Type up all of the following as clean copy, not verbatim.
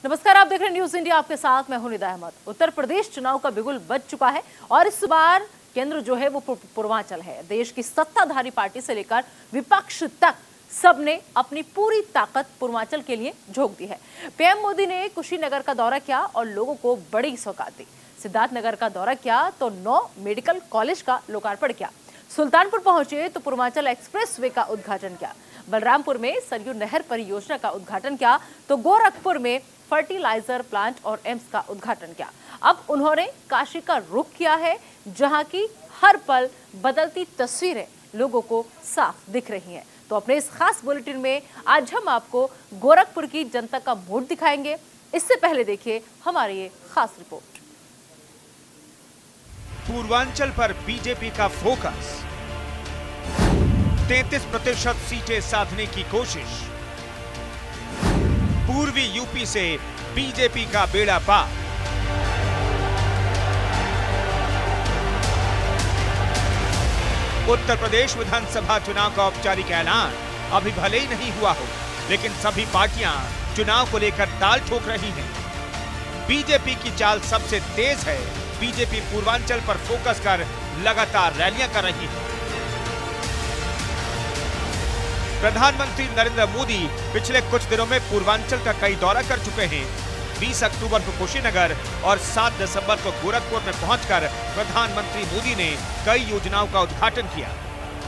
नमस्कार, आप देख रहे हैं न्यूज इंडिया। आपके साथ मैं हूं निदा अहमद। उत्तर प्रदेश चुनाव का बिगुल बज चुका है और इस बार केंद्र जो है वो पूर्वांचल है। देश की सत्ताधारी पार्टी से लेकर विपक्ष तक सबने अपनी पूरी ताकत पूर्वांचल के लिए झोंक दी है। पीएम मोदी ने कुशीनगर का दौरा किया और लोगों को बड़ी सौगात दी। सिद्धार्थनगर का दौरा किया तो 9 मेडिकल कॉलेज का लोकार्पण किया। सुल्तानपुर पहुंचे तो पूर्वांचल एक्सप्रेस वे का उद्घाटन किया। बलरामपुर में सरयू नहर परियोजना का उद्घाटन किया तो गोरखपुर में फर्टिलाइजर प्लांट और एम्स का उद्घाटन किया। अब उन्होंने काशी का रुख किया है, जहां की हर पल बदलती तस्वीरें लोगों को साफ दिख रही हैं। तो अपने इस खास बुलेटिन में आज हम आपको गोरखपुर की जनता का मूड दिखाएंगे। इससे पहले देखिए हमारी ये खास रिपोर्ट। पूर्वांचल पर बीजेपी का फोकस, 33% सीटें साधने की कोशिश, पूर्वी यूपी से बीजेपी का बेड़ा पार। उत्तर प्रदेश विधानसभा चुनाव का औपचारिक ऐलान अभी भले ही नहीं हुआ हो, लेकिन सभी पार्टियां चुनाव को लेकर ताल ठोक रही हैं। बीजेपी की चाल सबसे तेज है। बीजेपी पूर्वांचल पर फोकस कर लगातार रैलियां कर रही है। प्रधानमंत्री नरेंद्र मोदी पिछले कुछ दिनों में पूर्वांचल का कई दौरा कर चुके हैं। 20 अक्टूबर को कुशीनगर और 7 दिसंबर को गोरखपुर में पहुंचकर प्रधानमंत्री मोदी ने कई योजनाओं का उद्घाटन किया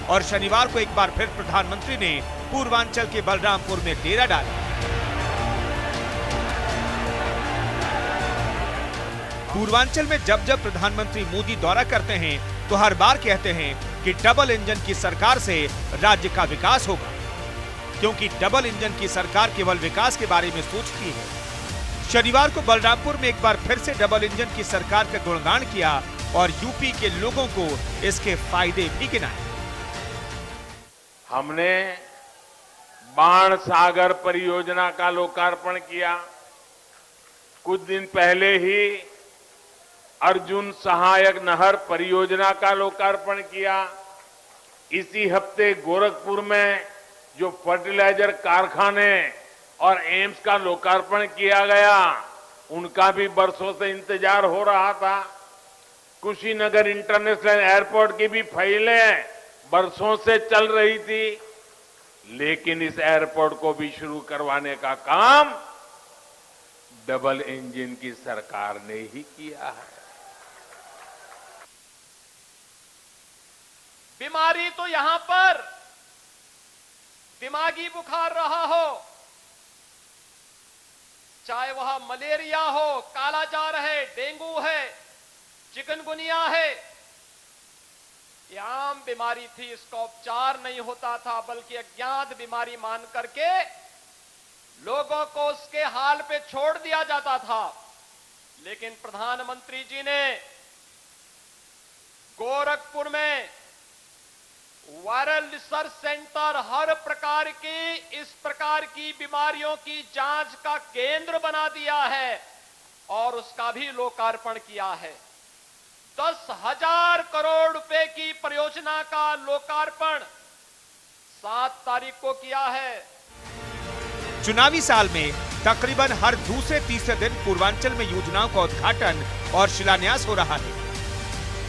और शनिवार को एक बार फिर प्रधानमंत्री ने पूर्वांचल के बलरामपुर में डेरा डाला। पूर्वांचल में जब जब प्रधानमंत्री मोदी दौरा करते हैं तो हर बार कहते हैं कि डबल इंजन की सरकार से राज्य का विकास होगा, क्योंकि डबल इंजन की सरकार केवल विकास के बारे में सोचती है। शनिवार को बलरामपुर में एक बार फिर से डबल इंजन की सरकार का गुणगान किया और यूपी के लोगों को इसके फायदे भी गिनाए। हमने बाण सागर परियोजना का लोकार्पण किया। कुछ दिन पहले ही अर्जुन सहायक नहर परियोजना का लोकार्पण किया। इसी हफ्ते गोरखपुर में जो फर्टिलाइजर कारखाने और एम्स का लोकार्पण किया गया, उनका भी बरसों से इंतजार हो रहा था। कुशीनगर इंटरनेशनल एयरपोर्ट की भी फाइलें बरसों से चल रही थी, लेकिन इस एयरपोर्ट को भी शुरू करवाने का काम डबल इंजन की सरकार ने ही किया है। बीमारी तो यहां पर दिमागी बुखार रहा हो, चाहे वह मलेरिया हो, कालाजार है, डेंगू है, चिकनगुनिया है, ये आम बीमारी थी। इसका उपचार नहीं होता था, बल्कि अज्ञात बीमारी मान करके लोगों को उसके हाल पे छोड़ दिया जाता था। लेकिन प्रधानमंत्री जी ने गोरखपुर में वायरल रिसर्च सेंटर, हर प्रकार की इस प्रकार की बीमारियों की जांच का केंद्र बना दिया है और उसका भी लोकार्पण किया है। 10,000 करोड़ रुपए की परियोजना का लोकार्पण 7 तारीख को किया है। चुनावी साल में तकरीबन हर दूसरे तीसरे दिन पूर्वांचल में योजनाओं का उद्घाटन और शिलान्यास हो रहा है।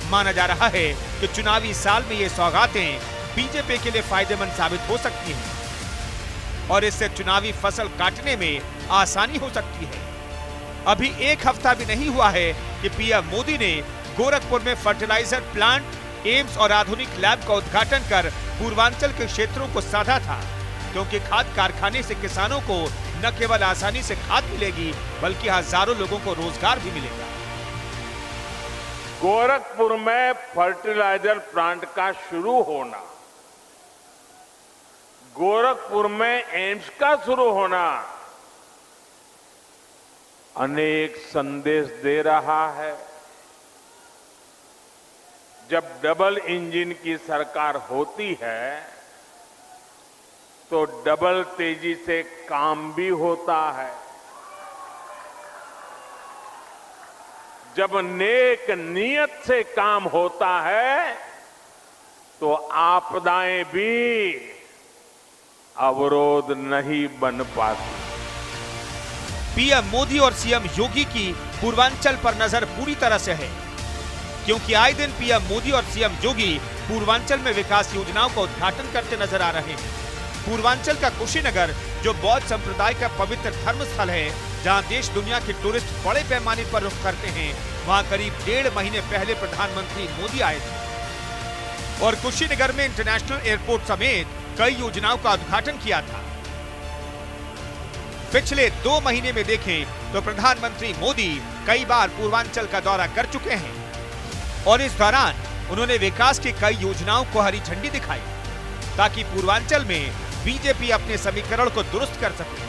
माना जा रहा है कि चुनावी साल में ये सौगातें बीजेपी के लिए फायदेमंद साबित हो सकती हैं और इससे चुनावी फसल काटने में आसानी हो सकती है। अभी एक हफ्ता भी नहीं हुआ है कि पीएम मोदी ने गोरखपुर में फर्टिलाइजर प्लांट, एम्स और आधुनिक लैब का उद्घाटन कर पूर्वांचल के क्षेत्रों को साधा था, क्योंकि खाद कारखाने से किसानों को न केवल आसानी से खाद मिलेगी, बल्कि हजारों लोगों को रोजगार भी मिलेगा। गोरखपुर में फर्टिलाइजर प्लांट का शुरू होना, गोरखपुर में एम्स का शुरू होना अनेक संदेश दे रहा है। जब डबल इंजन की सरकार होती है तो डबल तेजी से काम भी होता है। जब नेक नियत से काम होता है तो आपदाएं भी अवरोध नहीं बन पाती। पीएम मोदी और सीएम योगी की पूर्वांचल पर नजर पूरी तरह से है, क्योंकि आए दिन पीएम मोदी और सीएम योगी पूर्वांचल में विकास योजनाओं का उद्घाटन करते नजर आ रहे हैं। पूर्वांचल का कुशीनगर, जो बौद्ध संप्रदाय का पवित्र धर्म स्थल है, जहां देश दुनिया के टूरिस्ट बड़े पैमाने पर रुख करते हैं, वहां करीब 1.5 महीने पहले प्रधानमंत्री मोदी आए थे और कुशीनगर में इंटरनेशनल एयरपोर्ट समेत कई योजनाओं का उद्घाटन किया था। पिछले 2 महीने में देखें तो प्रधानमंत्री मोदी कई बार पूर्वांचल का दौरा कर चुके हैं और इस दौरान उन्होंने विकास की कई योजनाओं को हरी झंडी दिखाई, ताकि पूर्वांचल में बीजेपी अपने समीकरण को दुरुस्त कर सके।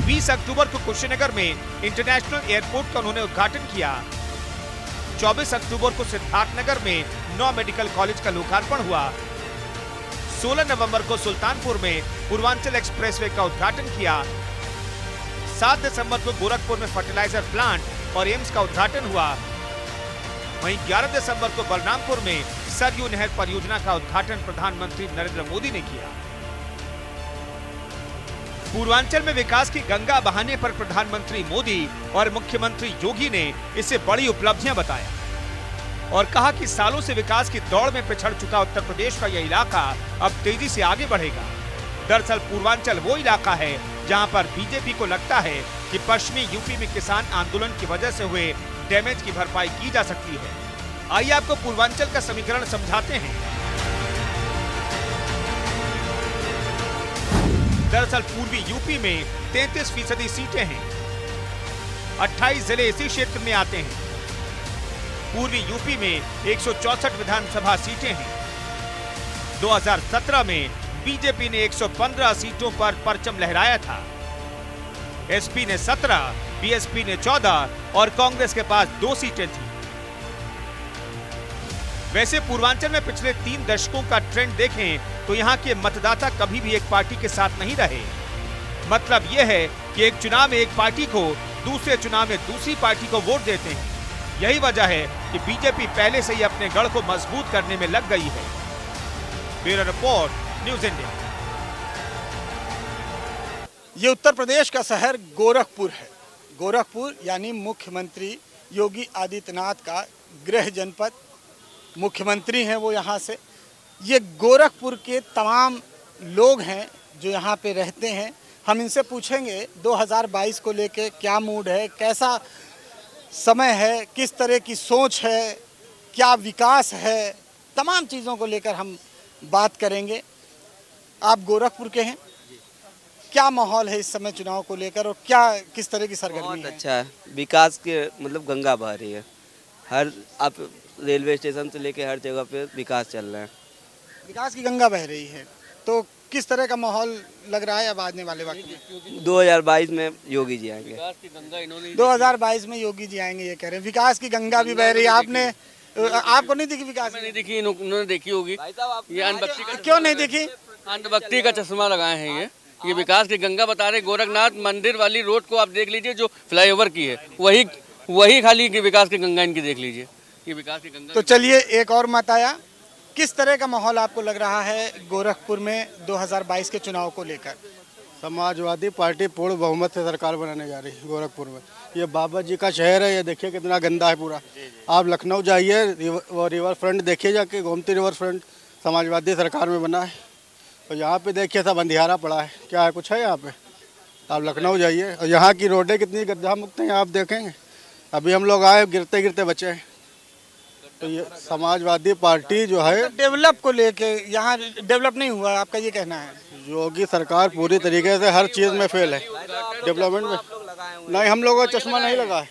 20 अक्टूबर को कुशीनगर में इंटरनेशनल एयरपोर्ट का उन्होंने उद्घाटन किया। 24 अक्टूबर को सिद्धार्थनगर में 9 मेडिकल कॉलेज का लोकार्पण हुआ। 16 नवंबर को सुल्तानपुर में पूर्वांचल एक्सप्रेसवे का उद्घाटन किया। 7 दिसंबर को गोरखपुर में फर्टिलाइजर प्लांट और एम्स का उद्घाटन हुआ। वहीं 11 दिसंबर को बलरामपुर में सरयू नहर परियोजना का उद्घाटन प्रधानमंत्री नरेंद्र मोदी ने किया। पूर्वांचल में विकास की गंगा बहाने पर प्रधानमंत्री मोदी और मुख्यमंत्री योगी ने इसे बड़ी उपलब्धियां बताया और कहा कि सालों से विकास की दौड़ में पिछड़ चुका उत्तर प्रदेश का यह इलाका अब तेजी से आगे बढ़ेगा। दरअसल पूर्वांचल वो इलाका है जहां पर बीजेपी को लगता है कि पश्चिमी यूपी में किसान आंदोलन की वजह से हुए डैमेज की भरपाई की जा सकती है। आइए आपको पूर्वांचल का समीकरण समझाते हैं। दरअसल पूर्वी यूपी में 33% सीटें हैं। 28 जिले इसी क्षेत्र में आते हैं। पूर्वी यूपी में 164 विधानसभा सीटें हैं। 2017 में बीजेपी ने 115 सीटों पर परचम लहराया था। एसपी ने 17, बीएसपी ने 14 और कांग्रेस के पास 2 सीटें थी। वैसे पूर्वांचल में पिछले 3 दशकों का ट्रेंड देखें तो यहाँ के मतदाता कभी भी एक पार्टी के साथ नहीं रहे। मतलब यह है कि एक चुनाव में एक पार्टी को, दूसरे चुनाव में दूसरी पार्टी को वोट देते हैं। यही वजह है कि बीजेपी पहले से ही अपने गढ़ को मजबूत करने में लग गई है। Bureau report, news India. ये उत्तर प्रदेश का शहर गोरखपुर है। गोरखपुर यानी मुख्यमंत्री योगी आदित्यनाथ का गृह जनपद, मुख्यमंत्री हैं वो यहाँ से। ये गोरखपुर के तमाम लोग हैं जो यहाँ पे रहते हैं। हम इनसे पूछेंगे 2022 को लेके क्या मूड है, कैसा समय है, किस तरह की सोच है, क्या विकास है, तमाम चीज़ों को लेकर हम बात करेंगे। आप गोरखपुर के हैं, क्या माहौल है इस समय चुनाव को लेकर और क्या किस तरह की सरगर्मी है? बहुत अच्छा है, विकास के मतलब गंगा बह रही है। हर आप रेलवे स्टेशन से लेके हर जगह पे विकास चल रहा है। विकास की गंगा बह रही है, तो किस तरह का माहौल लग रहा है अब आने वाले वक्त में? 2022 में योगी जी आएंगे। 2022 में योगी जी आएंगे ये कह रहे हैं। विकास की गंगा भी बह रही है। आपको नहीं दिखी विकास? नहीं दिखी, उन्होंने देखी होगी। ये अंधभक्ति का, क्यों नहीं दिखी? अंधभक्ति का चश्मा लगाए हैं ये विकास की गंगा बता रहे। गोरखनाथ मंदिर वाली रोड को आप देख लीजिए, जो फ्लाईओवर की है, वही खाली की विकास की गंगा इनकी देख लीजिए। ये विकास की गंगा। तो चलिए एक और मत आया, किस तरह का माहौल आपको लग रहा है गोरखपुर में 2022 के चुनाव को लेकर? समाजवादी पार्टी पूर्ण बहुमत से सरकार बनाने जा रही है गोरखपुर में। ये बाबा जी का शहर है, ये देखिए कितना गंदा है पूरा। आप लखनऊ जाइए, रिवर फ्रंट देखिए जाके, गोमती रिवर फ्रंट समाजवादी सरकार में बना है। और यहाँ पे देखिए सब अंधियारा पड़ा है, क्या है, कुछ है यहाँ पे? आप लखनऊ जाइए और यहाँ की रोडें कितनी गड्ढा मुक्त हैं आप देखेंगे। अभी हम लोग आए, गिरते गिरते बचे हैं। तो ये समाजवादी पार्टी जो है, डेवलप को लेके यहाँ डेवलप नहीं हुआ, आपका ये कहना है? योगी सरकार पूरी तरीके से हर चीज़ में फेल है, डेवलपमेंट में। नहीं, हम लोगों का चश्मा नहीं लगा है,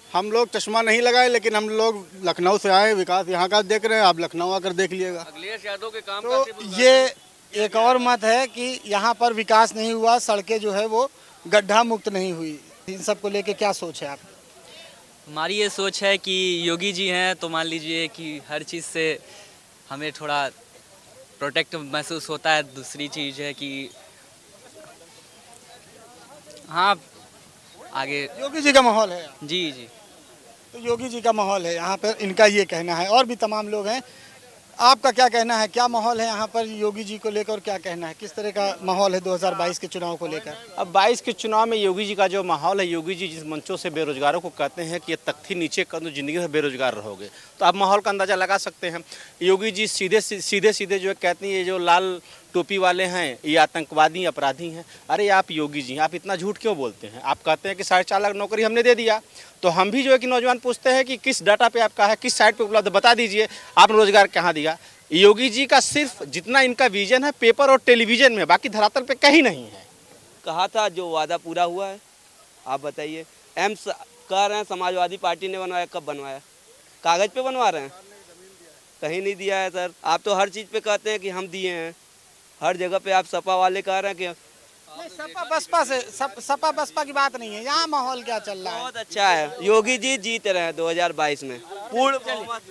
हम लोग चश्मा नहीं लगाए, लेकिन हम लोग लखनऊ से आए, विकास यहाँ का देख रहे हैं। आप लखनऊ आकर देख लीजिएगा। अखिलेश यादव के काम तो ये एक और मत है कि यहाँ पर विकास नहीं हुआ, सड़कें जो है वो गड्ढा मुक्त नहीं हुई। इन सब को लेके क्या सोच है आप? हमारी ये सोच है कि योगी जी हैं तो मान लीजिए कि हर चीज़ से हमें थोड़ा प्रोटेक्ट महसूस होता है। दूसरी चीज़ है कि हाँ, आगे योगी जी का माहौल है। जी जी, तो योगी जी का माहौल है यहाँ पर, इनका ये कहना है। और भी तमाम लोग हैं। आपका क्या कहना है, क्या माहौल है यहाँ पर योगी जी को लेकर, और क्या कहना है, किस तरह का माहौल है 2022 के चुनाव को लेकर? अब 22 के चुनाव में योगी जी का जो माहौल है, योगी जी जिस मंचों से बेरोजगारों को कहते हैं कि ये तख्ती नीचे कर दो, जिंदगी में बेरोजगार रहोगे, तो आप माहौल का अंदाजा लगा सकते हैं। योगी जी सीधे जो कहती है, ये जो लाल टोपी वाले हैं ये आतंकवादी अपराधी हैं। अरे आप योगी जी, आप इतना झूठ क्यों बोलते हैं? आप कहते हैं कि 4.5 लाख नौकरी हमने दे दिया, तो हम भी जो है कि नौजवान पूछते हैं कि किस डाटा पे आपका है, किस साइट पे उपलब्ध, बता दीजिए आपने रोजगार कहाँ दिया। योगी जी का सिर्फ जितना इनका विजन है पेपर और टेलीविजन में, बाकी धरातल पे कहीं नहीं है। कहा था जो वादा पूरा हुआ है, आप बताइए। एम्स कह रहे हैं समाजवादी पार्टी ने बनवाया, कब बनवाया? कागज पे बनवा रहे हैं, कहीं नहीं दिया है सर। आप तो हर चीज़ पे कहते हैं कि हम दिए हैं, हर जगह पे आप सपा वाले कह रहे हैं कि नहीं, सपा बसपा की बात नहीं है, यहाँ माहौल क्या चल रहा है? बहुत अच्छा है, योगी जी जीत रहे हैं 2022 में पूर्ण बहुमत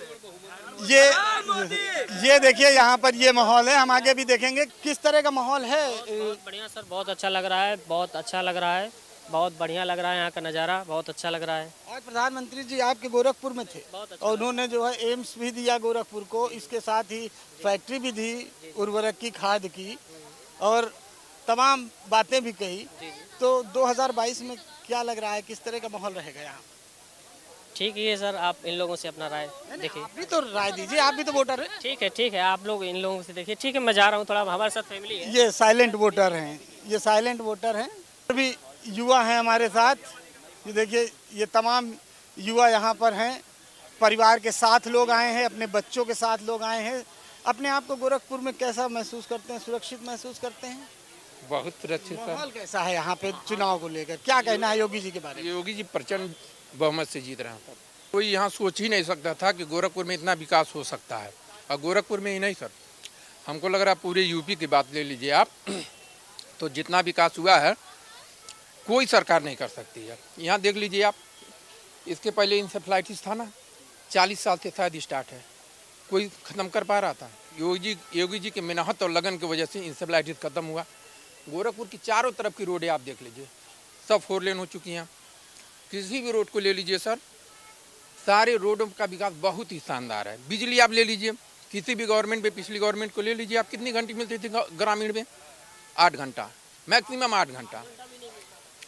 से। ये देखिए यहाँ पर ये माहौल है, हम आगे भी देखेंगे किस तरह का माहौल है। बहुत बढ़िया सर, बहुत अच्छा लग रहा है, बहुत अच्छा लग रहा है, बहुत बढ़िया लग रहा है, यहाँ का नज़ारा बहुत अच्छा लग रहा है। आज प्रधानमंत्री जी आपके गोरखपुर में थे और उन्होंने जो है एम्स भी दिया गोरखपुर को, इसके साथ ही फैक्ट्री भी दी उर्वरक की, खाद की, और तमाम बातें भी कही। तो 2022 में क्या लग रहा है, किस तरह का माहौल रहेगा यहाँ? ठीक है सर, आप इन लोगों से अपना राय देखिए। आप भी तो राय दीजिए, आप भी तो वोटर हैं। ठीक है, आप लोग इन लोगों से देखिए। ठीक है, मैं जा रहा हूँ, थोड़ा हमारे साथ फैमिली है। ये साइलेंट वोटर हैं, ये साइलेंट वोटर हैं। अभी युवा हैं हमारे साथ, ये देखिए ये तमाम युवा यहाँ पर हैं, परिवार के साथ लोग आए हैं, अपने बच्चों के साथ लोग आए हैं। अपने आप को गोरखपुर में कैसा महसूस करते हैं, सुरक्षित महसूस करते हैं? बहुत सुरक्षित सर। माहौल कैसा है यहाँ पे चुनाव को लेकर, क्या कहना है योगी जी के बारे में? योगी जी प्रचंड बहुमत से जीत रहे हैं सर। कोई यहाँ सोच ही नहीं सकता था कि गोरखपुर में इतना विकास हो सकता है, और गोरखपुर में ही नहीं सर, हमको लग रहा है पूरे यूपी की बात ले लीजिए आप, तो जितना विकास हुआ है कोई सरकार नहीं कर सकती है। यहाँ देख लीजिए आप, इसके पहले इंसेफ्लाइटिस था ना, 40 साल से शायद स्टार्ट है, कोई ख़त्म कर पा रहा था। योगी जी के मेहनत और लगन की वजह से इंसेफ्लाइटिस ख़त्म हुआ। गोरखपुर की चारों तरफ की रोडें आप देख लीजिए, सब 4 लेन हो चुकी हैं। किसी भी रोड को ले लीजिए सर, सारे रोडों का विकास बहुत ही शानदार है। बिजली आप ले लीजिए, किसी भी गवर्नमेंट में, पिछली गवर्नमेंट को ले लीजिए आप, कितनी घंटे मिलती थी ग्रामीण में? 8 घंटा, मैक्सिमम 8 घंटा।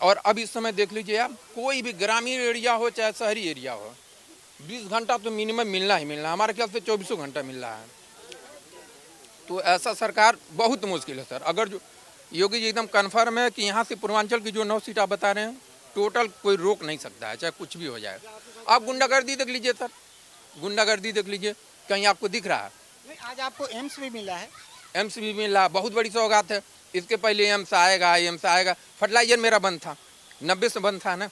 और अब इस समय देख लीजिए आप, कोई भी ग्रामीण एरिया हो चाहे शहरी एरिया हो, 20 घंटा तो मिनिमम मिलना ही मिलना, हमारे ख्याल से 24 घंटा मिल रहा है। तो ऐसा सरकार बहुत मुश्किल है सर। अगर जो योगी जी एकदम कन्फर्म है कि यहाँ से पूर्वांचल की जो 9 सीट आप बता रहे हैं, टोटल कोई रोक नहीं सकता है, चाहे कुछ भी हो जाए। आप गुंडागर्दी देख लीजिए सर, गुंडागर्दी देख लीजिए, कहीं आपको दिख रहा है? नहीं, आज आपको एम्स भी मिला है। एम्स भी मिला, बहुत बड़ी सौगात है। इसके पहले एम्स आएगा। फर्टिलाइजर मेरा बंद था, 90 से बंद था ना।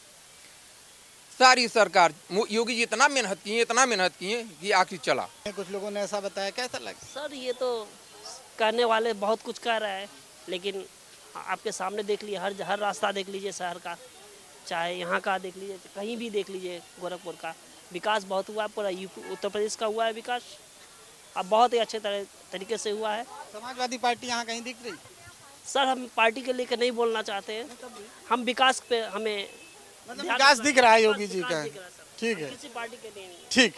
सारी सरकार, योगी जी इतना मेहनत किए कि आखिर चला। कुछ लोगों ने ऐसा बताया, कैसा लगा? सर ये तो कहने वाले बहुत कुछ कह रहे हैं, लेकिन आपके सामने देख लीजिए, हर रास्ता देख लीजिए शहर का, चाहे यहाँ का देख लीजिए, कहीं भी देख लीजिए, गोरखपुर का विकास बहुत हुआ है। पूरा यूपी उत्तर प्रदेश का हुआ है विकास, अब बहुत ही अच्छे तरीके से हुआ है। समाजवादी पार्टी यहाँ कहीं दिख रही? सर हम पार्टी के लेकर नहीं बोलना चाहते हैं, हम विकास पे हमें मतलब विकास दिख रहा है योगी जी का। ठीक है, किसी पार्टी के लिए नहीं। ठीक,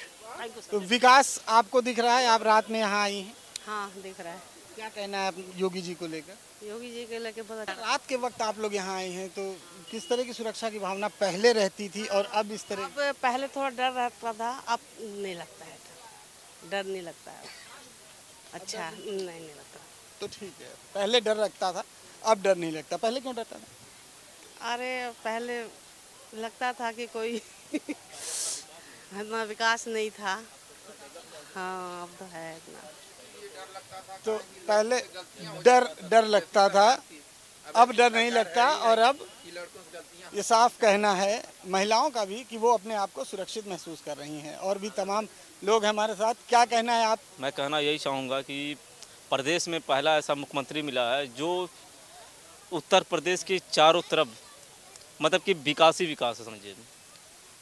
तो विकास आपको दिख रहा है, आप रात में यहाँ आई हैं? हाँ दिख रहा है। क्या कहना है योगी जी को लेकर? योगी जी के लेकर पता रात के वक्त आप लोग यहाँ आए हैं, तो किस तरह की सुरक्षा की भावना पहले रहती थी और अब इस तरह? अब पहले थोड़ा डर रहता था, अब नहीं लगता है, डर नहीं लगता है। अच्छा नहीं लगता। तो ठीक है, पहले डर लगता था, अब डर नहीं लगता। पहले क्यों डरता था? अरे पहले लगता था कि कोई इतना विकास नहीं था। हाँ अब तो है इतना। तो पहले डर लगता था, अब डर नहीं लगता, और अब ये साफ कहना है महिलाओं का भी कि वो अपने आप को सुरक्षित महसूस कर रही हैं। और भी तमाम लोग हमारे साथ, क्या कहना है आप? मैं कहना यही चाहूँगा कि प्रदेश में पहला ऐसा मुख्यमंत्री मिला है जो उत्तर प्रदेश के चारों तरफ मतलब कि विकास ही विकास है, समझिए।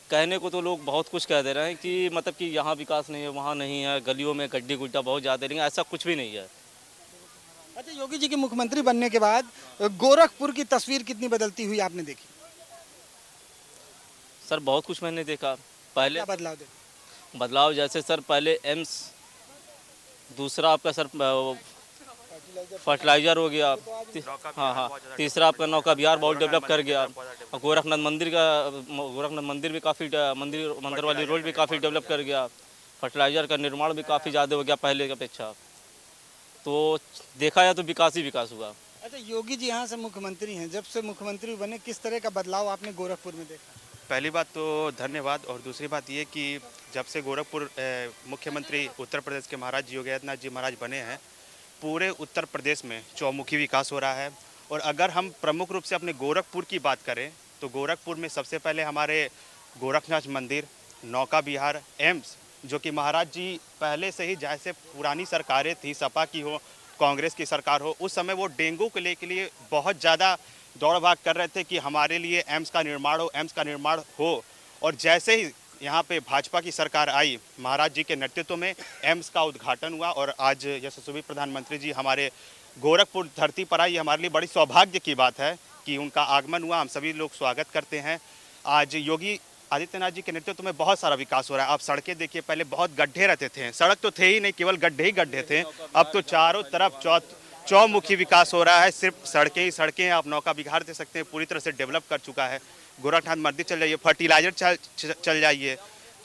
कहने को तो लोग बहुत कुछ कह दे रहे हैं कि मतलब कि यहाँ विकास नहीं है, वहाँ नहीं है, गलियों में गड्ढे गुड्ढा बहुत ज़्यादा, लेकिन ऐसा कुछ भी नहीं है। अच्छा, योगी जी के मुख्यमंत्री बनने के बाद गोरखपुर की तस्वीर कितनी बदलती हुई आपने देखी? सर बहुत कुछ मैंने देखा। पहले क्या बदलाव देखा? बदलाव जैसे सर पहले एम्स दूसरा आपका सर फर्टिलाइजर हो गया। हाँ, तीसरा आपका नौका विहार बहुत डेवलप कर गया। और गोरखनाथ मंदिर भी काफ़ी मंदिर वाली रोड भी काफ़ी डेवलप कर गया। फर्टिलाइजर का निर्माण भी काफ़ी ज़्यादा हो गया पहले की अपेक्षा। तो देखा जाए तो विकास ही विकास हुआ। अच्छा, योगी जी यहाँ से मुख्यमंत्री हैं, जब से मुख्यमंत्री बने किस तरह का बदलाव आपने गोरखपुर में देखा? पहली बात तो धन्यवाद, और दूसरी बात ये कि जब से गोरखपुर मुख्यमंत्री उत्तर प्रदेश के महाराज योगी आदित्यनाथ जी महाराज बने हैं, पूरे उत्तर प्रदेश में चौमुखी विकास हो रहा है। और अगर हम प्रमुख रूप से अपने गोरखपुर की बात करें तो गोरखपुर में सबसे पहले हमारे गोरखनाथ मंदिर, नौका विहार, एम्स, जो कि महाराज जी पहले से ही जैसे पुरानी सरकारें थी, सपा की हो, कांग्रेस की सरकार हो, उस समय वो डेंगू के लिए बहुत ज़्यादा दौड़ भाग कर रहे थे कि हमारे लिए एम्स का निर्माण हो। और जैसे ही यहाँ पे भाजपा की सरकार आई, महाराज जी के नेतृत्व में एम्स का उद्घाटन हुआ और आज यशस्वी प्रधानमंत्री जी हमारे गोरखपुर धरती पर आई। हमारे लिए बड़ी सौभाग्य की बात है कि उनका आगमन हुआ, हम सभी लोग स्वागत करते हैं। आज योगी आदित्यनाथ जी के नेतृत्व में बहुत सारा विकास हो रहा है। आप सड़कें देखिए, पहले बहुत गड्ढे रहते थे, सड़क तो थे ही नहीं, केवल गड्ढे ही गड्ढे थे। अब तो चारों तरफ चौमुखी विकास हो रहा है। सिर्फ सड़कें ही सड़कें, आप नौका विहार दे सकते हैं, पूरी तरह से डेवलप कर चुका है। गोरखनाथ मंदिर चल जाइए, फर्टिलाइजर चल जाइए,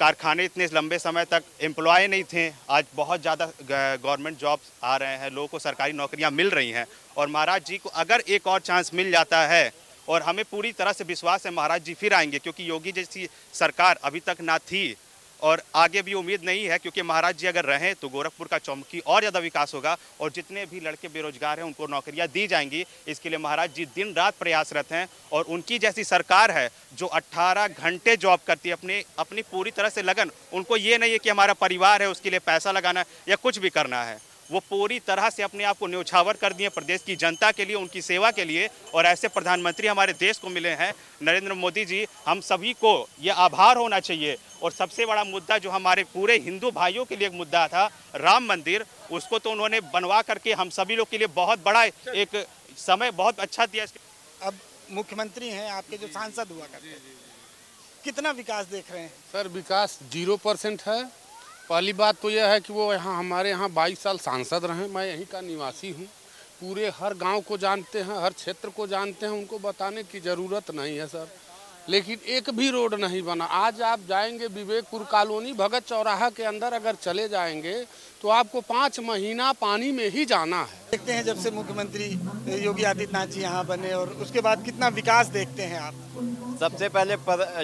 कारखाने इतने लंबे समय तक एम्प्लॉय नहीं थे, आज बहुत ज़्यादा गवर्नमेंट जॉब्स आ रहे हैं, लोगों को सरकारी नौकरियां मिल रही हैं। और महाराज जी को अगर एक और चांस मिल जाता है, और हमें पूरी तरह से विश्वास है महाराज जी फिर आएंगे, क्योंकि योगी जैसी सरकार अभी तक ना थी और आगे भी उम्मीद नहीं है, क्योंकि महाराज जी अगर रहें तो गोरखपुर का चौमुखी और ज़्यादा विकास होगा और जितने भी लड़के बेरोजगार हैं उनको नौकरियां दी जाएंगी। इसके लिए महाराज जी दिन रात प्रयासरत हैं और उनकी जैसी सरकार है जो 18 घंटे जॉब करती है, अपनी पूरी तरह से लगन। उनको ये नहीं है कि हमारा परिवार है उसके लिए पैसा लगाना या कुछ भी करना है, वो पूरी तरह से अपने आप को न्यौछावर कर दिए प्रदेश की जनता के लिए, उनकी सेवा के लिए। और ऐसे प्रधानमंत्री हमारे देश को मिले हैं, नरेंद्र मोदी जी। हम सभी को ये आभार होना चाहिए। और सबसे बड़ा मुद्दा जो हमारे पूरे हिंदू भाइयों के लिए एक मुद्दा था, राम मंदिर, उसको तो उन्होंने बनवा करके हम सभी लोग के लिए बहुत बड़ा एक समय बहुत अच्छा दिया। अब मुख्यमंत्री हैं आपके, जो सांसद हुआ करते हैं, कितना विकास देख रहे हैं? सर विकास 0% है। पहली बात तो यह है कि वो यहाँ हमारे यहाँ 22 साल सांसद रहे, मैं यहीं का निवासी हूँ, पूरे हर गांव को जानते हैं, हर क्षेत्र को जानते हैं, उनको बताने की ज़रूरत नहीं है सर। लेकिन एक भी रोड नहीं बना। आज आप जाएंगे विवेकपुर कॉलोनी, भगत चौराहा के अंदर अगर चले जाएंगे तो आपको 5 महीना पानी में ही जाना है। देखते हैं जब से मुख्यमंत्री योगी आदित्यनाथ जी यहाँ बने और उसके बाद कितना विकास देखते हैं आप? सबसे पहले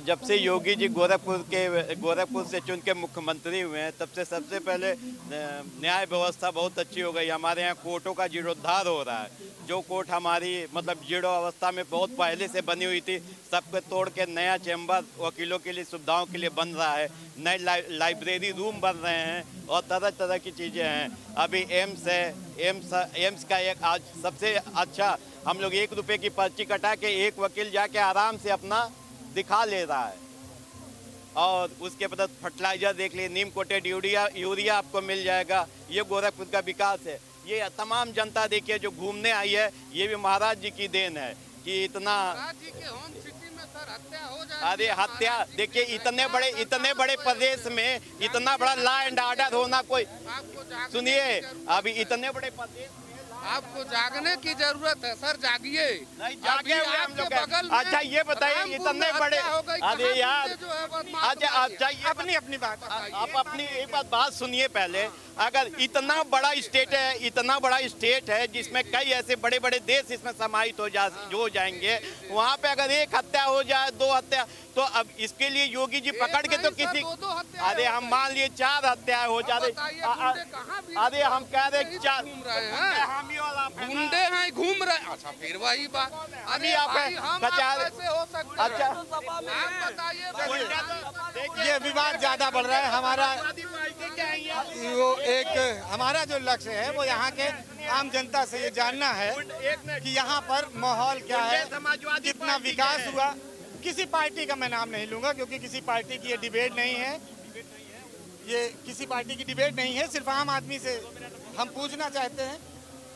जब से योगी जी गोरखपुर से चुन के मुख्यमंत्री हुए हैं, तब से सबसे पहले न्याय व्यवस्था बहुत अच्छी हो गई। हमारे यहाँ कोर्टों का जीर्णोद्धार हो रहा है। जो कोर्ट हमारी मतलब जीरो अवस्था में बहुत पहले से बनी हुई थी, सबको तोड़ के नया चैम्बर वकीलों के लिए सुविधाओं के लिए बन रहा है, नए लाइब्रेरी रूम बन रहे हैं और तरह तरह की चीज़ें हैं। अभी एम्स है, एम्स का एक आज सबसे अच्छा, हम लोग 1 रुपये की पर्ची कटा के एक वकील जाके आराम से अपना दिखा ले रहा है। और उसके बाद फर्टिलाइजर देख लिए, नीम कोटेड यूरिया आपको मिल जाएगा। ये गोरखपुर का विकास है। ये तमाम जनता देखिए जो घूमने आई है, ये भी महाराज जी की देन है कि इतना। अरे हत्या देखिए, इतने बड़े प्रदेश में इतना बड़ा लॉ एंड ऑर्डर होना, कोई सुनिए, अभी इतने बड़े प्रदेश आपको जागने की जरूरत है सर, जागिए। नहीं जागे हुए हम लोग। अच्छा ये बताइए, इतने बड़े, अरे यार अच्छा ये अपनी बात, आप अपनी एक बात सुनिए पहले। अगर इतना बड़ा स्टेट है जिसमें कई ऐसे बड़े बड़े देश इसमें समाहित हो जाएंगे, वहाँ पे अगर 1 हत्या हो जाए, 2 हत्या, तो अब इसके लिए योगी जी पकड़ के तो किसी, अरे हम मान लिए 4 हत्या हो जाए, अरे हम कह रहे 4 गुंडे हैं घूम रहे। अच्छा फिर वही बात, अभी आप अच्छा ये विवाद ज्यादा बढ़ रहा है। हमारा जो लक्ष्य है वो यहाँ के आम जनता से ये जानना है कि यहाँ पर माहौल क्या है, कितना विकास हुआ। किसी पार्टी का मैं नाम नहीं लूंगा क्योंकि किसी पार्टी की ये डिबेट नहीं है, ये किसी पार्टी की डिबेट नहीं है। सिर्फ आम आदमी से हम पूछना चाहते हैं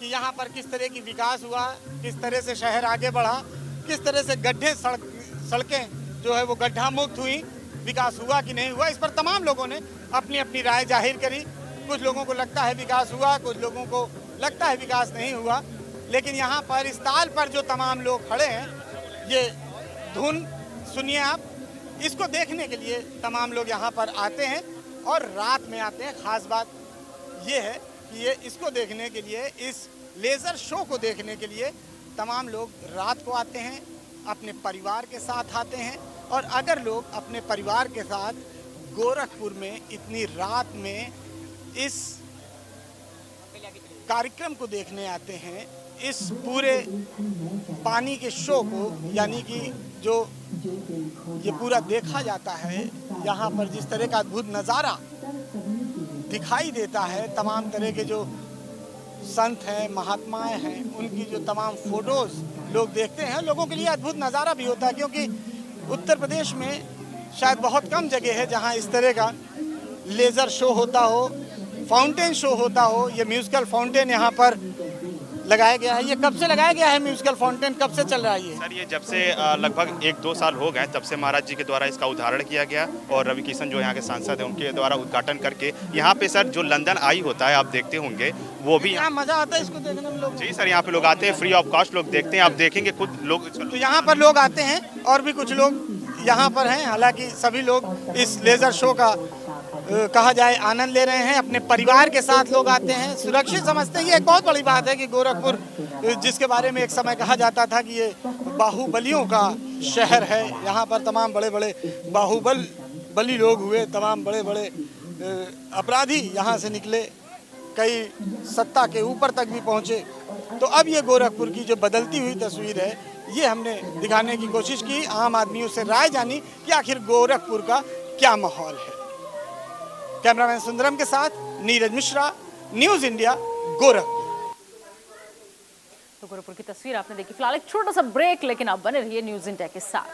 कि यहाँ पर किस तरह की विकास हुआ, किस तरह से शहर आगे बढ़ा, किस तरह से गड्ढे सड़कें जो है वो गड्ढा मुक्त हुई, विकास हुआ कि नहीं हुआ। इस पर तमाम लोगों ने अपनी अपनी राय जाहिर करी। कुछ लोगों को लगता है विकास हुआ, कुछ लोगों को लगता है विकास नहीं हुआ, लेकिन यहाँ पर इस ताल पर जो तमाम लोग खड़े हैं, ये धुन सुनिए आप, इसको देखने के लिए तमाम लोग यहाँ पर आते हैं और रात में आते हैं। ख़ास बात ये है कि ये इसको देखने के लिए, इस लेज़र शो को देखने के लिए तमाम लोग रात को आते हैं, अपने परिवार के साथ आते हैं। और अगर लोग अपने परिवार के साथ गोरखपुर में इतनी रात में इस कार्यक्रम को देखने आते हैं, इस पूरे पानी के शो को, यानी कि जो ये पूरा देखा जाता है, यहाँ पर जिस तरह का अद्भुत नज़ारा दिखाई देता है, तमाम तरह के जो संत हैं, महात्माएं हैं, उनकी जो तमाम फोटोज़ लोग देखते हैं, लोगों के लिए अद्भुत नज़ारा भी होता है। क्योंकि उत्तर प्रदेश में शायद बहुत कम जगह है जहाँ इस तरह का लेज़र शो होता हो, फाउंटेन शो होता हो। ये म्यूजिकल फाउंटेन यहाँ पर लगाया गया है। ये कब से लगाया गया है म्यूजिकल फाउंटेन, कब से चल रहा है ये? सर ये जब से लगभग 1-2 साल हो गए, तब से महाराज जी के द्वारा इसका उदाहरण किया गया और रवि किशन जो यहाँ के सांसद हैं उनके द्वारा उद्घाटन करके यहाँ पे सर जो लंदन आई होता है, आप देखते होंगे, वो भी यहाँ मजा आता है इसको देखने में लोग। जी सर, यहाँ पे लोग आते हैं, फ्री ऑफ कॉस्ट लोग देखते हैं, आप देखेंगे खुद लोग। तो यहाँ पर लोग आते हैं और भी कुछ लोग यहाँ पर हैं, हालांकि सभी लोग इस लेज़र शो का कहा जाए आनंद ले रहे हैं, अपने परिवार के साथ लोग आते हैं, सुरक्षित समझते हैं। ये एक बहुत बड़ी बात है कि गोरखपुर, जिसके बारे में एक समय कहा जाता था कि ये बाहुबलियों का शहर है, यहाँ पर तमाम बड़े बड़े बाहुबली लोग हुए, तमाम बड़े बड़े अपराधी यहाँ से निकले, कई सत्ता के ऊपर तक भी पहुँचे। तो अब ये गोरखपुर की जो बदलती हुई तस्वीर है, ये हमने दिखाने की कोशिश की, आम आदमियों से राय जानी कि आखिर गोरखपुर का क्या माहौल है। कैमरामैन सुंदरम के साथ नीरज मिश्रा, न्यूज़ इंडिया, गोरखपुर। तो गोरखपुर की तस्वीर आपने देखी। फिलहाल एक छोटा सा ब्रेक, लेकिन आप बने रहिए न्यूज़ इंडिया के साथ।